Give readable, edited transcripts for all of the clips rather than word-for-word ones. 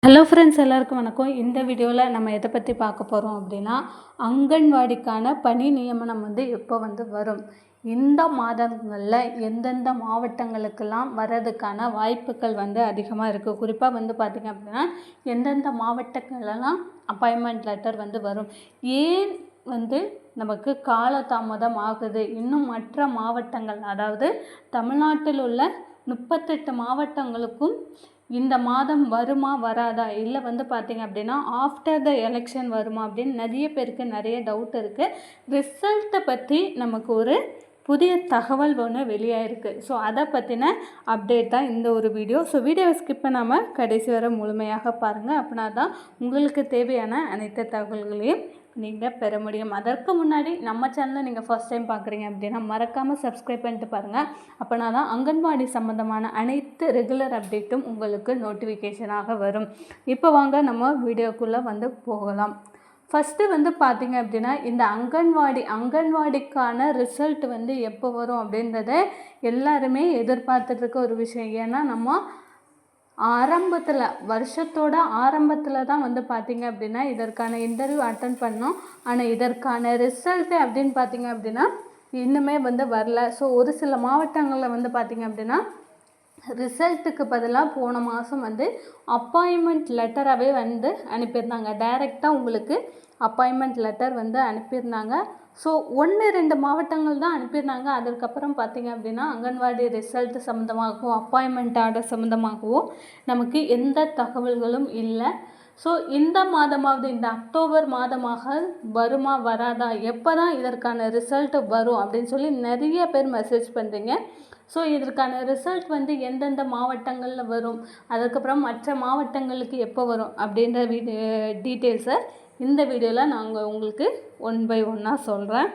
Hello friends, எல்லாருக்கும் வணக்கம். இந்த வீடியோவில் நம்ம எதை பற்றி பார்க்க போகிறோம் அப்படின்னா, அங்கன்வாடிக்கான பணி நியமனம் எப்போ வரும், இந்த மாதங்களில் எந்தெந்த மாவட்டங்களுக்கெல்லாம் வர்றதுக்கான வாய்ப்புகள் அதிகமாக இருக்குது. குறிப்பாக பார்த்திங்க அப்படின்னா, எந்தெந்த மாவட்டங்களெல்லாம் அப்பாயின்மெண்ட் லெட்டர் வரும், ஏன் நமக்கு காலதாமதம் ஆகுது, இன்னும் மற்ற மாவட்டங்கள், அதாவது தமிழ்நாட்டில் உள்ள 38 மாவட்டங்களுக்கும் இந்த மாதம் வருமா வராதா, இல்லை பார்த்திங்க அப்படின்னா ஆஃப்டர் த எலெக்ஷன் வருமா அப்படின்னு நிறைய பேருக்கு நிறைய டவுட் இருக்குது. ரிசல்ட்டை பற்றி நமக்கு ஒரு புதிய தகவல் ஒன்று வெளியாயிருக்கு. ஸோ அதை பற்றின அப்டேட் தான் இந்த ஒரு வீடியோ. ஸோ வீடியோவை ஸ்கிப் பண்ணாமல் கடைசி வரை முழுமையாக பாருங்கள். அப்படின்னா தான் உங்களுக்கு தேவையான அனைத்து தகவல்களையும் நீங்கள் பெற முடியும். அதற்கு முன்னாடி நம்ம சேனலை நீங்கள் ஃபர்ஸ்ட் டைம் பார்க்குறீங்க அப்படின்னா மறக்காமல் சப்ஸ்கிரைப் பண்ணிட்டு பாருங்கள். அப்படின்னா தான் அங்கன்வாடி சம்மந்தமான அனைத்து ரெகுலர் அப்டேட்டும் உங்களுக்கு நோட்டிஃபிகேஷனாக வரும். இப்போ வாங்க நம்ம வீடியோக்குள்ளே போகலாம். ஃபஸ்ட்டு பார்த்திங்க அப்படின்னா, இந்த அங்கன்வாடிக்கான ரிசல்ட் எப்போ வரும் அப்படின்றத எல்லாருமே எதிர்பார்த்துட்ருக்க ஒரு விஷயம். ஏன்னா நம்ம வருஷத்தோட ஆரம்பத்தில் தான் பார்த்திங்க அப்படின்னா இதற்கான இன்டர்வியூ அட்டன் பண்ணோம். ஆனால் இதற்கான ரிசல்ட்டு அப்படின்னு பார்த்திங்க அப்படின்னா இன்னுமே வரல. ஸோ ஒரு சில மாவட்டங்களில் பார்த்திங்க அப்படின்னா ரிசல்ட்டுக்கு பதிலாக போன மாதம் அப்பாயின்மெண்ட் லெட்டராகவே அனுப்பியிருந்தாங்க. டைரெக்டாக உங்களுக்கு அப்பாயின்மெண்ட் லெட்டர் அனுப்பியிருந்தாங்க. ஸோ 1-2 மாவட்டங்கள் தான் அனுப்பியிருந்தாங்க. அதுக்கப்புறம் பார்த்திங்க அப்படின்னா அங்கன்வாடி ரிசல்ட் சம்மந்தமாகவும் அப்பாயின்மெண்ட் ஆர்டர் சம்மந்தமாகவும் நமக்கு எந்த தகவல்களும் இல்லை. ஸோ இந்த மாதமாவது, இந்த அக்டோபர் மாதமாக வருமா வராதா, எப்போ தான் இதற்கான ரிசல்ட் வரும் அப்படின்னு சொல்லி நிறைய பேர் மெசேஜ் பண்ணுறீங்க. ஸோ இதற்கான ரிசல்ட் எந்தெந்த மாவட்டங்களில் வரும், அதுக்கப்புறம் மற்ற மாவட்டங்களுக்கு எப்போ வரும் அப்படின்ற டீட்டெயில்ஸை இந்த வீடியோவில் நாங்கள் உங்களுக்கு 1 by 1 சொல்கிறேன்.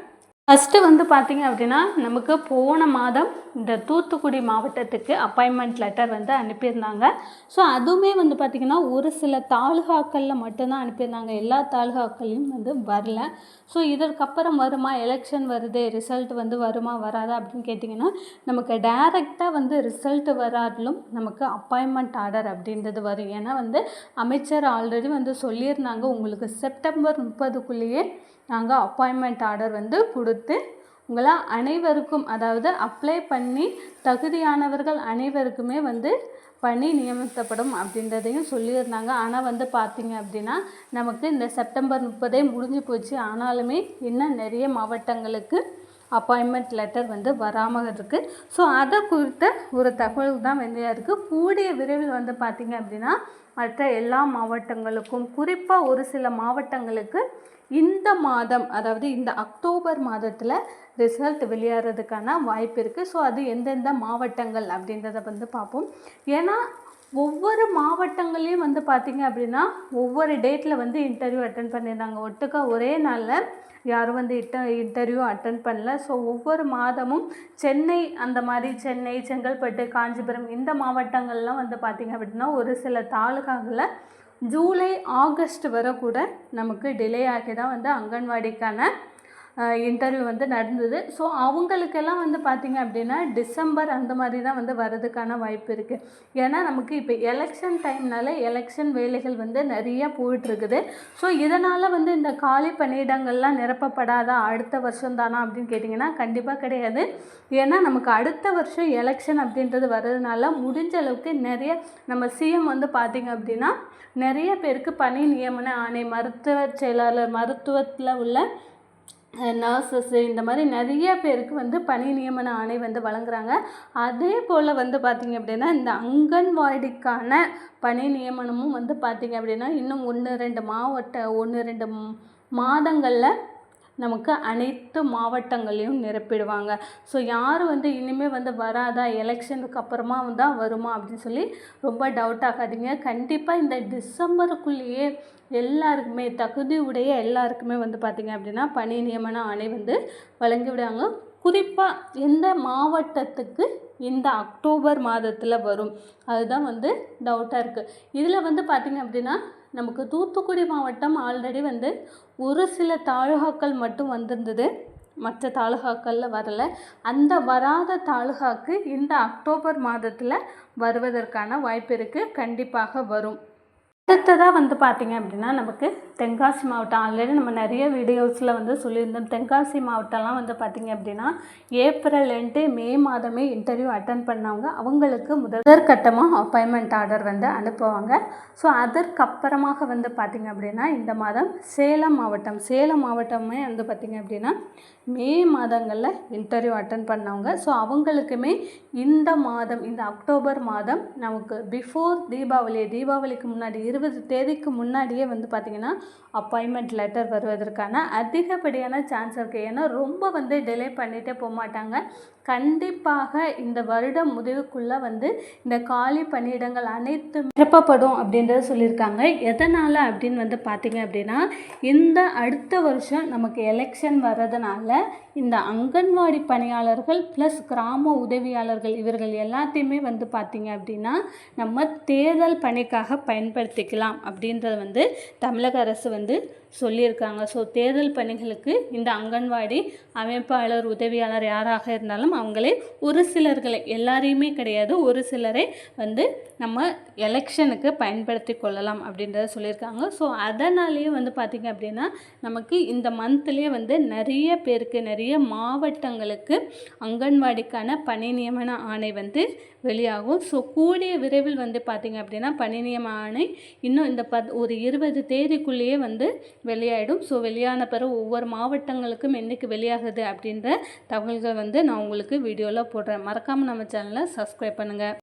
ஃபஸ்ட்டு பார்த்திங்க அப்படின்னா நமக்கு போன மாதம் இந்த தூத்துக்குடி மாவட்டத்துக்கு அப்பாயின்மெண்ட் லெட்டர் அனுப்பியிருந்தாங்க. ஸோ அதுவுமே பார்த்திங்கன்னா ஒரு சில தாலுகாக்களில் மட்டும்தான் அனுப்பியிருந்தாங்க. எல்லா தாலுகாக்கள்லையும் வரல. ஸோ இதற்கப்புறம் வருமா, எலெக்ஷன் வருது, ரிசல்ட் வருமா வராதா அப்படின்னு கேட்டிங்கன்னா நமக்கு டைரெக்டாக ரிசல்ட் வராதிலும் நமக்கு அப்பாயின்மெண்ட் ஆர்டர் அப்படின்றது வரும். ஏன்னா அமைச்சர் ஆல்ரெடி சொல்லியிருந்தாங்க, உங்களுக்கு செப்டம்பர் 30க்குள்ளேயே நாங்கள் அப்பாயின்மெண்ட் ஆர்டர் கொடுத்து உங்களை அனைவருக்கும், அதாவது அப்ளை பண்ணி தகுதியானவர்கள் அனைவருக்குமே பணி நியமிக்கப்படும் அப்படின்றதையும் சொல்லியிருந்தாங்க. ஆனால் பார்த்திங்க அப்படின்னா நமக்கு இந்த செப்டம்பர் 30 முடிஞ்சு போச்சு. ஆனாலுமே இன்னும் நிறைய மாவட்டங்களுக்கு அப்பாயின்மெண்ட் லெட்டர் வராமல் இருக்குது. ஸோ அதை குறித்த ஒரு தகவல் தான் இருக்குது. கூடிய விரைவில் பார்த்திங்க அப்படின்னா மற்ற எல்லா மாவட்டங்களுக்கும், குறிப்பாக ஒரு சில மாவட்டங்களுக்கு இந்த மாதம், அதாவது இந்த அக்டோபர் மாதத்தில் ரிசல்ட் வெளியாகிறதுக்கான வாய்ப்பு இருக்குது. ஸோ அது எந்தெந்த மாவட்டங்கள் அப்படின்றத பார்ப்போம். ஏன்னா ஒவ்வொரு மாவட்டங்கள்லேயும் பார்த்திங்க அப்படின்னா ஒவ்வொரு டேட்டில் இன்டர்வியூ அட்டன் பண்ணியிருந்தாங்க. ஒட்டுக்கா ஒரே நாளில் யாரும் இன்டர்வியூ அட்டன் பண்ணல. ஸோ ஒவ்வொரு மாதமும் சென்னை, அந்த மாதிரி சென்னை, செங்கல்பட்டு, காஞ்சிபுரம் இந்த மாவட்டங்கள்லாம் பார்த்திங்க அப்படின்னா ஒரு சில தாலுகாகளில் ஜூலை, ஆகஸ்ட் வரை கூட நமக்கு டிலே ஆகி தான் அங்கன்வாடிக்கான இன்டர்வியூ நடந்தது. ஸோ அவங்களுக்கெல்லாம் பார்த்திங்க அப்படின்னா டிசம்பர் அந்த மாதிரி தான் வர்றதுக்கான வாய்ப்பு இருக்குது. ஏன்னா நமக்கு இப்போ எலெக்ஷன் டைம்னால எலெக்ஷன் வேலைகள் நிறையா போயிட்டுருக்குது. ஸோ இதனால் இந்த காலி பணியிடங்கள்லாம் நிரப்பப்படாதா, அடுத்த வருஷம் தானா அப்படின்னு கேட்டிங்கன்னா கண்டிப்பாக கிடையாது. ஏன்னா நமக்கு அடுத்த வருஷம் எலெக்ஷன் அப்படின்றது வர்றதுனால முடிஞ்ச அளவுக்கு நிறைய நம்ம சிஎம் பார்த்திங்க அப்படின்னா நிறைய பேருக்கு பணி நியமன ஆணை, மருத்துவ செயலாளர், மருத்துவத்தில் உள்ள நர்சஸ்ஸு, இந்த மாதிரி நிறைய பேருக்கு பணி நியமன ஆணை வழங்குறாங்க. அதே போல் பார்த்திங்க அப்படின்னா இந்த அங்கன்வாடிக்கான பணி நியமனமும் பார்த்திங்க அப்படின்னா இன்னும் 1-2 மாதங்களில் நமக்கு அனைத்து மாவட்டங்களையும் நிரப்பிடுவாங்க. ஸோ யார் இனிமேல் வராதா, எலெக்ஷனுக்கு அப்புறமா தான் வருமா அப்படின்னு சொல்லி ரொம்ப டவுட் ஆகாதீங்க. கண்டிப்பாக இந்த டிசம்பருக்குள்ளேயே எல்லாருக்குமே, தகுதி உடைய எல்லாருக்குமே பார்த்திங்க அப்படின்னா பணி நியமன ஆணை வழங்கிவிடுவாங்க. குறிப்பாக எந்த மாவட்டத்துக்கு இந்த அக்டோபர் மாதத்தில் வரும், அதுதான் டவுட்டாக இருக்குது. இதில் பார்த்திங்க அப்படின்னா நமக்கு தூத்துக்குடி மாவட்டம் ஆல்ரெடி ஒரு சில தாலுகாக்கள் மட்டும் வந்திருந்தது, மற்ற தாலுகாக்களில் வரலை. அந்த வராத தாலுகாக்கு இந்த அக்டோபர் மாதத்தில் வருவதற்கான வாய்ப்பு இருக்குது. கண்டிப்பாக வரும். அடுத்ததாக வந்து பார்த்திங்க அப்படின்னா நமக்கு தென்காசி மாவட்டம் ஆல்ரெடி நம்ம நிறைய வீடியோஸில் வந்து சொல்லியிருந்தோம். தென்காசி மாவட்டம்லாம் வந்து பார்த்திங்க அப்படின்னா ஏப்ரல் எண்டு மே மாதமே இன்டர்வியூ அட்டன் பண்ணவங்க அவங்களுக்கு முதற்கட்டமாக அப்பாயின்மெண்ட் ஆர்டர் வந்து அனுப்புவாங்க. ஸோ அதற்கப்புறமாக வந்து பார்த்திங்க அப்படின்னா இந்த மாதம் சேலம் மாவட்டமே வந்து பார்த்திங்க அப்படின்னா மே மாதங்களில் இன்டர்வியூ அட்டன் பண்ணவங்க. ஸோ அவங்களுக்குமே இந்த மாதம் இந்த அக்டோபர் மாதம் நமக்கு பிஃபோர் தீபாவளிக்கு முன்னாடி 20 தேதிக்கு முன்னாடியே வந்து பார்த்திங்கன்னா அப்பாயின்மெண்ட் லெட்டர் வருவதற்கான அதிகப்படியான சான்ஸ் இருக்குது. ஏன்னா ரொம்ப வந்து டிலே பண்ணிகிட்டே போக மாட்டாங்க. கண்டிப்பாக இந்த வருடம் முடிவுக்குள்ளே வந்து இந்த காலி பணியிடங்கள் அனைத்தும் நிரப்பப்படும் அப்படின்றத சொல்லியிருக்காங்க. எதனால் அப்படின்னு வந்து பார்த்திங்க அப்படின்னா இந்த அடுத்த வருஷம் நமக்கு எலெக்ஷன் வர்றதுனால இந்த அங்கன்வாடி பணியாளர்கள் ப்ளஸ் கிராம உதவியாளர்கள் இவர்கள் எல்லாத்தையுமே வந்து பார்த்திங்க அப்படின்னா நம்ம தேர்தல் பணிக்காக பயன்படுத்திக்கலாம் அப்படின்றத வந்து தமிழக அரசு வந்து சொல்லியிருக்காங்க. ஸோ தேர்தல் பணிகளுக்கு இந்த அங்கன்வாடி அமைப்பாளர் உதவியாளர் யாராக இருந்தாலும் அவங்களே ஒரு சிலர்களை, எல்லாரையுமே கிடையாது, ஒரு சிலரை வந்து நம்ம எலெக்ஷனுக்கு பயன்படுத்தி கொள்ளலாம் அப்படின்றத சொல்லியிருக்காங்க. ஸோ அதனாலேயே வந்து பார்த்திங்க அப்படின்னா நமக்கு இந்த மந்த்லேயே வந்து நிறைய பேருக்கு நிறைய மாவட்டங்களுக்கு அங்கன்வாடிக்கான பணி நியமன ஆணை வந்து வெளியாகும். ஸோ கூடிய விரைவில் வந்து பார்த்திங்க அப்படின்னா பணி நியமன ஆணை இன்னும் இந்த ஒரு 20 தேதிக்குள்ளேயே வந்து வெளியாயிடும். ஸோ வெளியான பிறகு ஒவ்வொரு மாவட்டங்களுக்கும் என்றைக்கு வெளியாகுது அப்படின்ற தகவல்கள் வந்து நான் உங்களுக்கு வீடியோவில் போடுறேன். மறக்காமல் நம்ம சேனலை சப்ஸ்கிரைப் பண்ணுங்கள்.